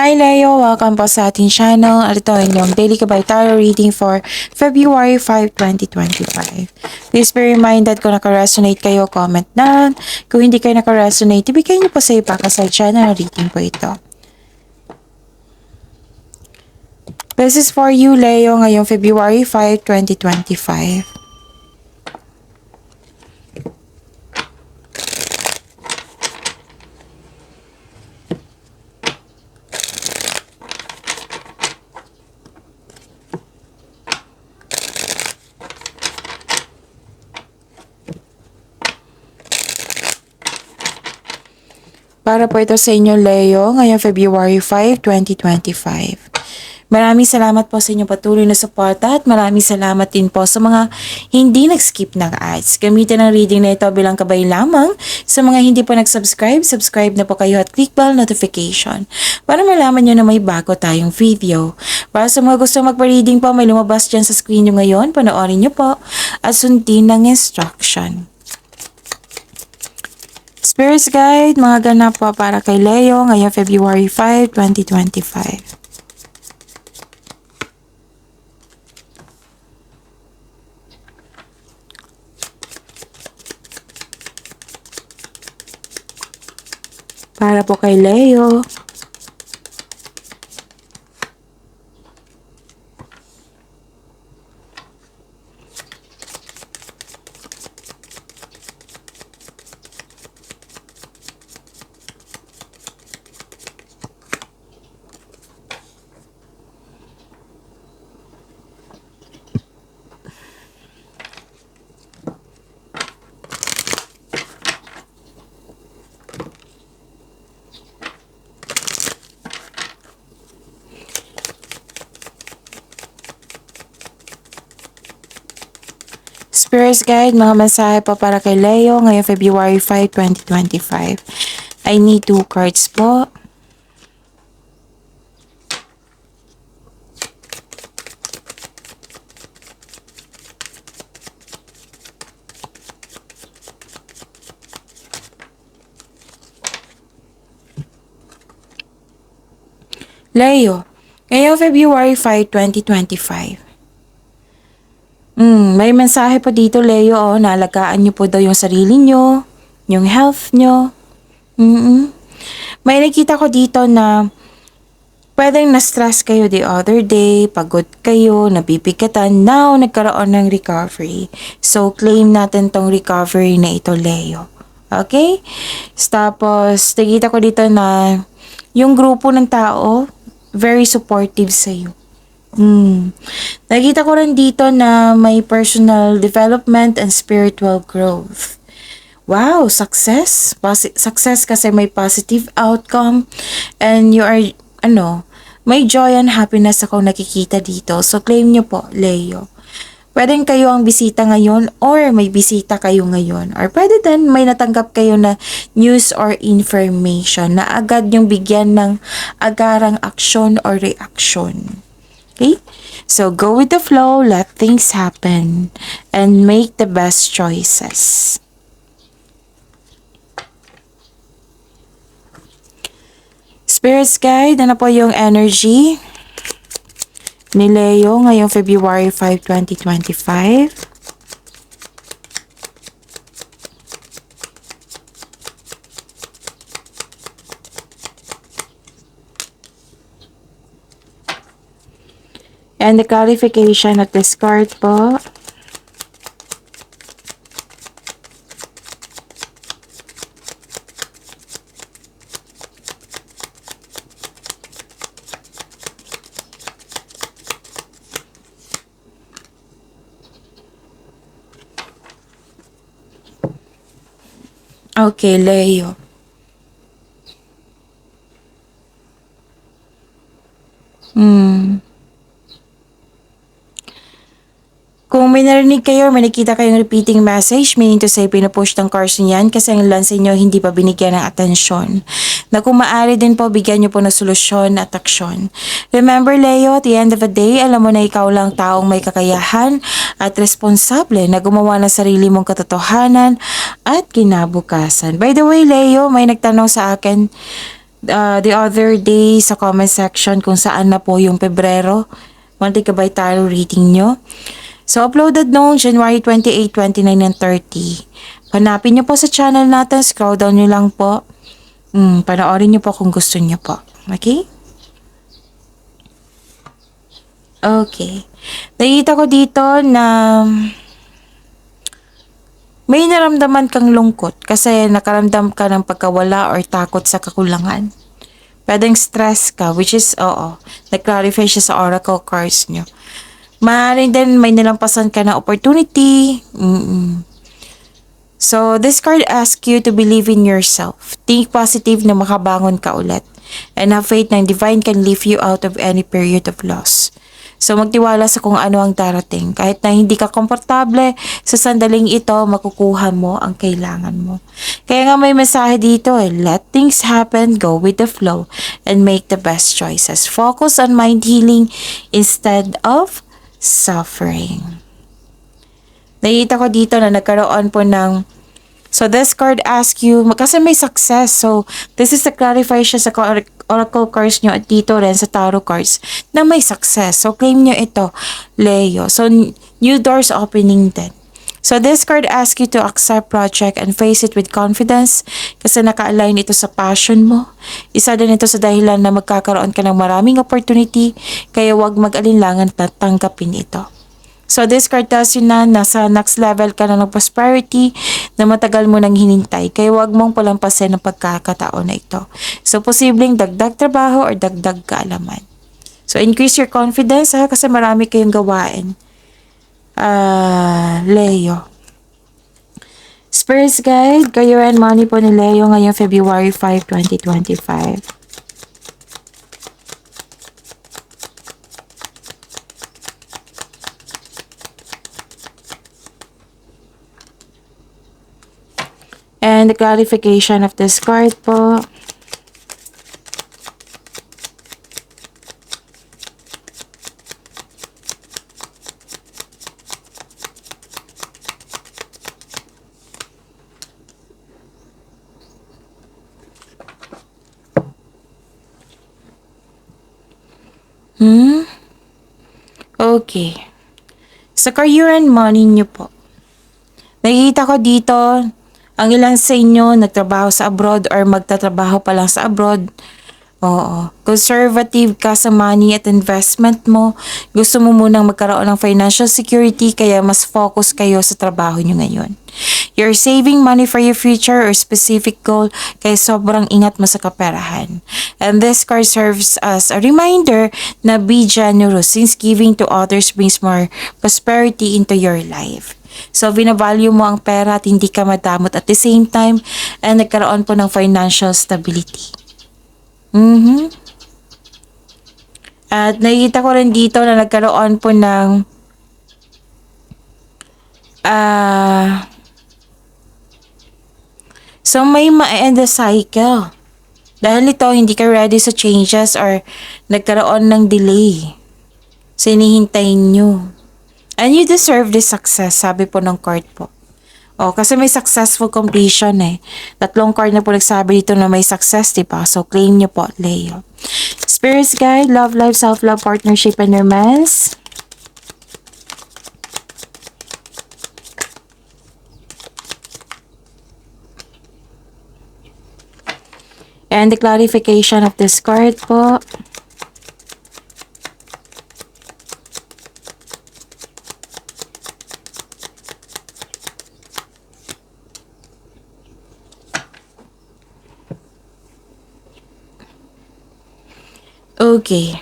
Hi Leo! Welcome po sa ating channel. At ito ang inyong daily kabay tarot reading for February 5, 2025. Please be reminded kung naka-resonate kayo, comment down. Kung hindi kayo naka-resonate, ibigay niyo po sa iba kasi channel reading po ito. This is for you Leo ngayong February 5, 2025. Para po ito sa inyo, Leo, ngayong February 5, 2025. Maraming salamat po sa inyong patuloy na suporta at maraming salamat din po sa mga hindi nag-skip ng ads. Gamitin ang reading na ito bilang kabay lamang. Sa mga hindi po nag-subscribe, subscribe na po kayo at click bell notification para malaman nyo na may bago tayong video. Para sa mga gusto magpa-reading po, may lumabas dyan sa screen nyo ngayon. Panoorin nyo po at sundin ng instruction. Spirits Guide, mga ganap po para kay Leo ngayong February 5, 2025. Para po kay Leo. Spirits Guide, mga mensahe po para kay Leo ngayong February 5, 2025. I need 2 cards po. Leo, ngayong February 5, 2025. May mensahe po dito, Leo, na alagaan niyo po daw yung sarili niyo, yung health niyo. May nakita ko dito na pwedeng na-stress kayo the other day, pagod kayo, nabibigatan, now nagkaroon ng recovery. So, claim natin tong recovery na ito, Leo. Okay? Tapos, nakita ko dito na yung grupo ng tao, very supportive sa'yo. Nakita ko rin dito na may personal development and spiritual growth. Wow, success. Success kasi may positive outcome and you are, may joy and happiness ako nakikita dito. So, claim nyo po, Leo. Pwedeng kayo ang bisita ngayon or may bisita kayo ngayon. Or pwede din may natanggap kayo na news or information na agad yung bigyan ng agarang aksyon or reaction. Okay? So, go with the flow, let things happen, and make the best choices. Spirits Guide, ano po yung energy ni Leo ngayong February 5, 2025? And the clarification of this card po. Okay, Leo. Kung may narinig kayo or may nakita kayong repeating message, meaning to say pinupush ng cards niyan kasi ang ilan sa inyo hindi pa binigyan ng atensyon. Na kung maaari din po, bigyan nyo po ng solusyon at aksyon. Remember Leo, at the end of the day, alam mo na ikaw lang taong may kakayahan at responsable na gumawa ng sarili mong katotohanan at kinabukasan. By the way Leo, may nagtanong sa akin, the other day sa comment section kung saan na po yung Pebrero. Monthly Gabay Tarot reading nyo. So, uploaded noong January 28, 29, and 30. Hanapin nyo po sa channel natin. Scroll down nyo lang po. Panoorin nyo po kung gusto nyo po. Okay? Okay. Nakita ko dito na may naramdaman kang lungkot kasi nakaramdam ka ng pagkawala or takot sa kakulangan. Pwedeng stress ka, which is, nag-clarify siya sa oracle cards nyo. Maaaring din may nalampasan ka na opportunity. So, this card asks you to believe in yourself. Think positive na makabangon ka ulit. And have faith na divine can lift you out of any period of loss. So, magtiwala sa kung ano ang darating. Kahit na hindi ka komportable, sa sandaling ito, makukuha mo ang kailangan mo. Kaya nga may mensahe dito let things happen, go with the flow, and make the best choices. Focus on mind healing instead of suffering. Nakita ko dito na nagkaroon po ng so this card asks you, kasi may success. So this is the clarify siya sa oracle cards nyo at dito rin sa tarot cards na may success. So claim nyo ito, Leo. So new doors opening din. So this card asks you to accept project and face it with confidence kasi naka-align ito sa passion mo. Isa din ito sa dahilan na magkakaroon ka ng maraming opportunity kaya huwag mag-alinlangan na tanggapin ito. So this card tells you na nasa next level ka na ng prosperity na matagal mo nang hinintay kaya huwag mong palampasin ang pagkakataon na ito. So posibleng dagdag trabaho or dagdag kaalaman. So increase your confidence kasi marami kayong gawain. Leo. Spirits Guide, Career and Money po ni Leo ngayong February 5, 2025. And the clarification of this card po. Okay. Sa career and money nyo po. Nakikita ko dito, ang ilan sa inyo nagtrabaho sa abroad or magtatrabaho pa lang sa abroad. Oo. Conservative ka sa money at investment mo. Gusto mo munang magkaroon ng financial security kaya mas focus kayo sa trabaho nyo ngayon. You're saving money for your future or specific goal kaya sobrang ingat mo sa kaperahan. And this card serves as a reminder na be generous since giving to others brings more prosperity into your life. So, binavalue mo ang pera at hindi ka madamot at the same time and nagkaroon po ng financial stability. At nakikita ko rin dito na nagkaroon po ng so may ma-end the cycle. Dahil ito, hindi ka ready sa changes or nagkaroon ng delay. Sinihintayin nyo. And you deserve this success, sabi po ng card po. Kasi may successful completion eh. 3 card na po nagsabi dito na may success, diba? So, claim nyo po, Leo. Spirits Guide, Love Life, Self-Love, Partnership, and Romance. And the clarification of this card po. Okay.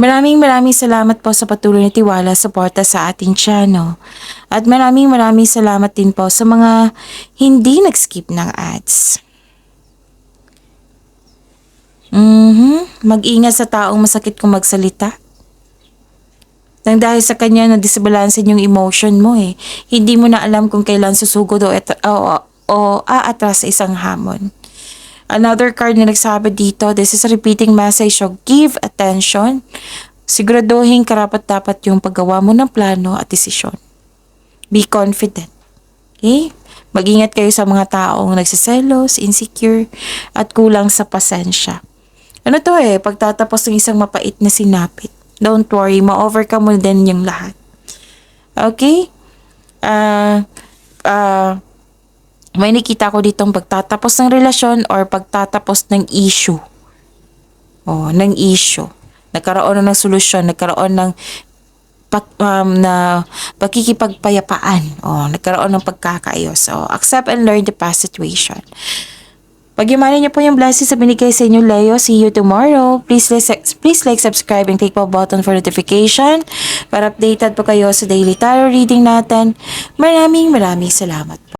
Maraming salamat po sa patuloy na tiwala, suporta sa ating channel. At maraming salamat din po sa mga hindi nag-skip ng ads. Mag-ingat sa taong masakit kung magsalita. Nang dahil sa kanya na disbalansin yung emotion mo eh. Hindi mo na alam kung kailan susugod o aatras sa isang hamon. Another card na nagsabi dito, this is a repeating message, so give attention. Siguraduhin karapat-dapat yung paggawa mo ng plano at desisyon. Be confident. Okay? Mag-ingat kayo sa mga taong nagsiselos, insecure, at kulang sa pasensya. Ano to pagtatapos ng isang mapait na sinapit. Don't worry, ma-overcome mo din yung lahat. Okay? May nakita ko ditong pagtatapos ng relasyon or pagtatapos ng issue. Ng issue. Nagkaroon ng solusyon, nagkaroon ng pakikipagpayapaan. Nagkaroon ng pagkakaayos. Accept and learn the past situation. Pag-imanin niyo po yung blessings sa binigay sa inyo, Leo. See you tomorrow. Please like, subscribe, and click po button for notification para updated po kayo sa daily tarot reading natin. Maraming salamat po.